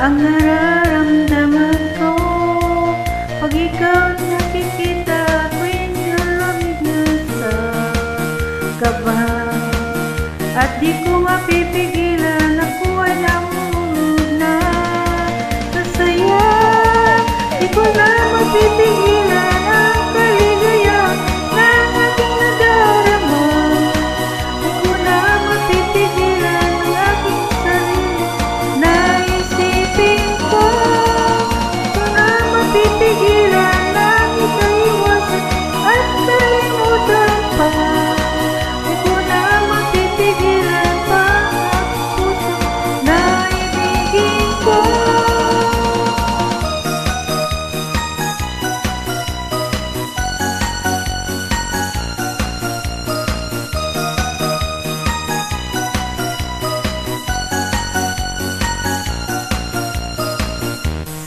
ang nararamdaman ko. Pag ikaw nakikita, ako'y nalamig na sa kaba. At di ko mapipigilan, ako ay namumulog na sa saya. Di ko na mapipigilan ang kaligaya ng aking nadarama. Di ko na mapipigilan ang aking sarili. Naisipin ko, di ko na mapipigilan ang ikaiwasan at kalimutan pa. Di ko na mapipigilan pa ang puso na ibigin ko.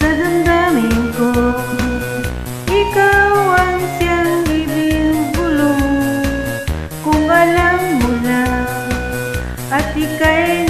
Sa damdamin ko, ikaw ang siyang ibinubulong. Kung alam mo na at ika'y